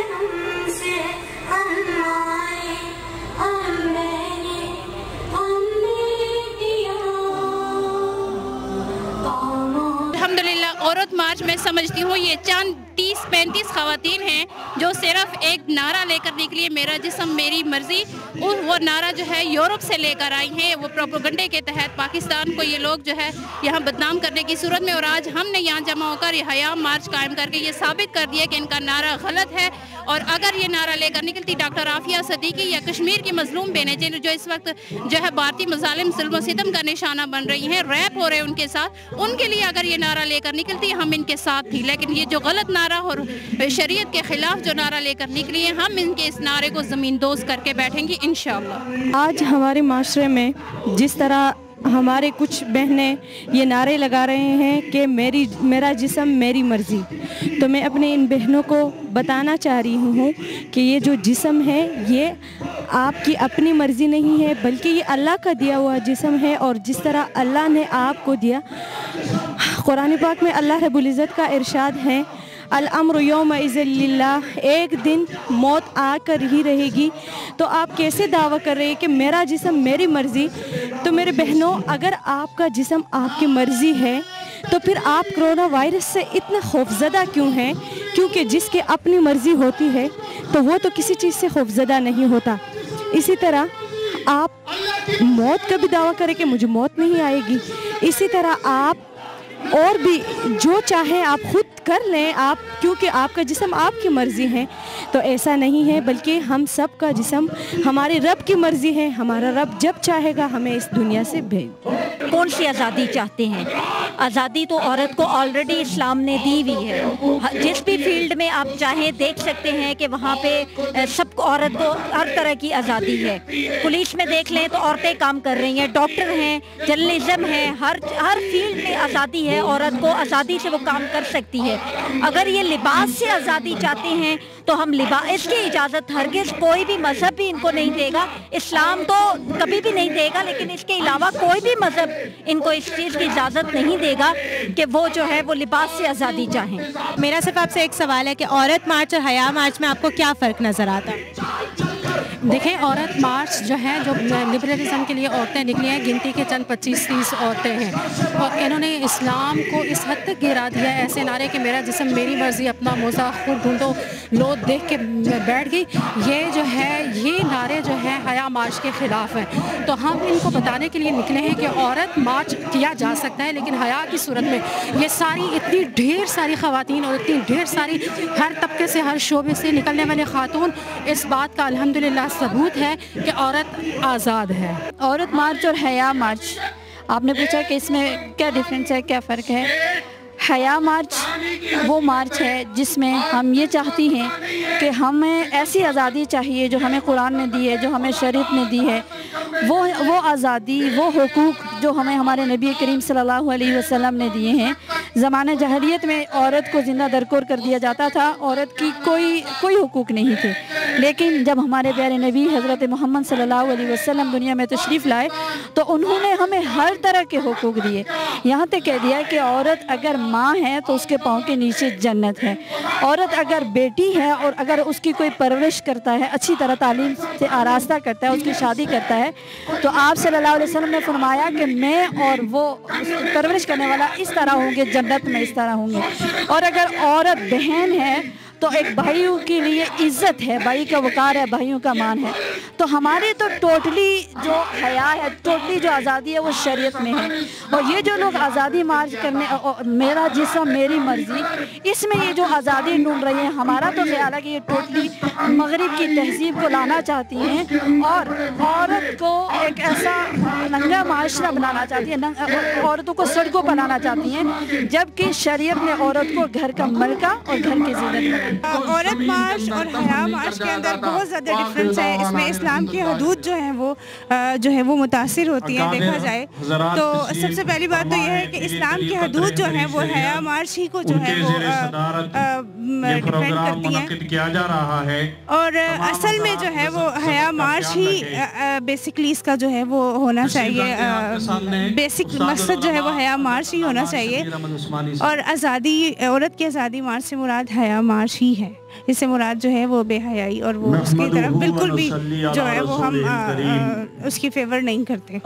हमसे हम आए, हमने दिया। अल्हम्दुलिल्लाह औरत मार्च में समझती हूँ ये चंद 30-35 खवातीन हैं जो सिर्फ एक नारा लेकर निकली, मेरा जिस्म मेरी मर्जी। वो नारा जो है यूरोप से लेकर आई हैं, वो प्रोपेगेंडे के तहत पाकिस्तान को ये लोग जो है यहाँ बदनाम करने की सूरत में। और आज हमने यहाँ जमा होकर हया मार्च कायम करके ये साबित कर दिया कि इनका नारा गलत है। और अगर ये नारा लेकर निकलती डॉक्टर आफिया सदीकी या कश्मीर की मजलूम बेनजीर जो इस वक्त जो है भारतीय मुजालिम जुल्म सितम का निशाना बन रही हैं, रैप हो रहे हैं उनके साथ, उनके लिए अगर ये नारा लेकर निकलती हम इनके साथ थी। लेकिन ये जो गलत नारा और शरीयत के खिलाफ जो नारा लेकर निकली है, हम इनके इस नारे को ज़मीन दोज करके बैठेंगे इंशाअल्लाह। आज हमारे माशरे में जिस तरह हमारे कुछ बहनें ये नारे लगा रहे हैं कि मेरा जिस्म मेरी मर्ज़ी, तो मैं अपने इन बहनों को बताना चाह रही हूँ कि ये जो जिस्म है ये आपकी अपनी मर्ज़ी नहीं है, बल्कि ये अल्लाह का दिया हुआ जिस्म है। और जिस तरह अल्लाह ने आपको दिया, कुरान पाक में अल्लाह रब्बुल इज़्ज़त का इरशाद है, अल अम्रु यौमइज़िन लिल्लाह, एक दिन मौत आकर ही रहेगी। तो आप कैसे दावा कर रहे हैं कि मेरा जिस्म मेरी मर्ज़ी? तो मेरे बहनों, अगर आपका जिस्म आपकी मर्ज़ी है तो फिर आप कोरोना वायरस से इतना खौफज़दा क्यों हैं? क्योंकि जिसकी अपनी मर्ज़ी होती है तो वो तो किसी चीज़ से खौफज़दा नहीं होता। इसी तरह आप मौत का भी दावा करें कि मुझे मौत नहीं आएगी, इसी तरह आप और भी जो चाहे आप खुद कर लें, आप क्योंकि आपका जिस्म आपकी मर्ज़ी है। तो ऐसा नहीं है, बल्कि हम सब का जिस्म हमारे रब की मर्ज़ी है। हमारा रब जब चाहेगा हमें इस दुनिया से भेज। कौन सी आज़ादी चाहते हैं? आज़ादी तो औरत को ऑलरेडी इस्लाम ने दी हुई है। जिस भी फील्ड में आप चाहें देख सकते हैं कि वहाँ पे सब औरत को हर तरह की आज़ादी है। पुलिस में देख लें तो औरतें काम कर रही हैं, डॉक्टर हैं, जर्नलिज्म है, हर फील्ड में आज़ादी है। औरत को आज़ादी से वो काम कर सकती है। अगर ये लिबास से आज़ादी चाहते हैं तो हम इसकी इजाज़त हरगिज़ कोई भी मज़हब भी इनको नहीं देगा। इस्लाम तो कभी भी नहीं देगा, लेकिन इसके अलावा कोई भी मज़हब इनको इस चीज़ की इजाज़त नहीं देगा कि वो जो है वो लिबास से आज़ादी चाहें। मेरा सिर्फ आपसे एक सवाल है कि औरत मार्च और हया मार्च में आपको क्या फ़र्क नज़र आता है? देखें, औरत मार्च जो है, जो लिबरलिज्म के लिए औरतें निकली हैं, गिनती के चंद 25-30 औरतें हैं, और इन्होंने इस्लाम को इस हद तक गिरा दिया है। ऐसे नारे कि मेरा जिस्म मेरी मर्ज़ी, अपना मोज़ा खुद ढूंढो, लो देख के बैठ गई, ये जो है ये नारे जो हैं हया मार्च के ख़िलाफ़ हैं। तो हम इनको बताने के लिए निकले हैं कि औरत मार्च किया जा सकता है, लेकिन हया की सूरत में ये सारी इतनी ढेर सारी ख़वातीन और इतनी ढेर सारी हर तबके से, हर शोबे से निकलने वाले ख़ातून इस बात का अल्हम्दुलिल्लाह सबूत है कि औरत आज़ाद है। औरत मार्च और हया मार्च, आपने पूछा कि इसमें क्या डिफरेंस है, क्या फ़र्क है? हया मार्च वो मार्च है जिसमें हम ये चाहती हैं कि हमें ऐसी आज़ादी चाहिए जो हमें कुरान ने दी है, जो हमें शरीयत ने दी है। वो आज़ादी, वो हुकूक जो हमें हमारे नबी करीम सल्लल्लाहु अलैहि वसल्लम ने दिए हैं। ज़माने जहलियत में औरत को ज़िंदा दरकोर कर दिया जाता था, औरत की कोई हुकूक नहीं थे। लेकिन जब हमारे प्यारे नबी हज़रत मोहम्मद सल्लल्लाहु अलैहि वसल्लम दुनिया में तशरीफ़ लाए तो उन्होंने हमें हर तरह के हुकूक दिए। यहाँ तक कह दिया कि औरत अगर माँ है तो उसके पाँव के नीचे जन्नत है। औरत अगर बेटी है और अगर उसकी कोई परवरिश करता है, अच्छी तरह तालीम से आरास्ता करता है, उसकी शादी करता है, तो आप सल्लल्लाहु अलैहि वसल्लम ने फरमाया कि मैं और वो परवरिश करने वाला इस तरह होंगे, जन्नत में इस तरह होंगे। और अगर औरत बहन है तो एक भाइयों के लिए इज़्ज़त है, भाई का वक़ार है, भाइयों का मान है। तो हमारी तो टोटली जो हया है, टोटली जो आज़ादी है वो शरीयत में है। और ये जो लोग आज़ादी मार्च करने, मेरा जिस्म मेरी मर्ज़ी, इसमें ये जो आज़ादी ढूंढ रही है, हमारा तो ख्याल है कि ये टोटली मगरिब की तहज़ीब को लाना चाहती हैं और औरत को एक ऐसा नंगा माशरा बनाना चाहती है, औरतों को सड़कों पर लाना चाहती हैं, जबकि शरीयत ने औरत को घर का मलका और घर की ज़ीनत। औरत मार्च और हया मार्च के अंदर बहुत ज़्यादा डिफरेंस है। इसमें इस्लाम की हदूद जो है वो मुतासिर होती हैं। देखा जाए तो सबसे पहली बात तो यह है कि इस्लाम की हदूद जो है वो हया मार्च ही को जो है वो डिफेंड करती हैं किया जा रहा है। और असल में जो है वो हया मार्च ही बेसिकली इसका जो है वो होना चाहिए। बेसिक मकसद जो है वो हया मार्च ही होना चाहिए। और आज़ादी, औरत की आज़ादी मार्च से मुराद हया मार्च मार्च ही है। इससे मुराद जो है वो बेहयाई और वो उसकी तरफ बिल्कुल भी जो है वो हम उसकी फेवर नहीं करते।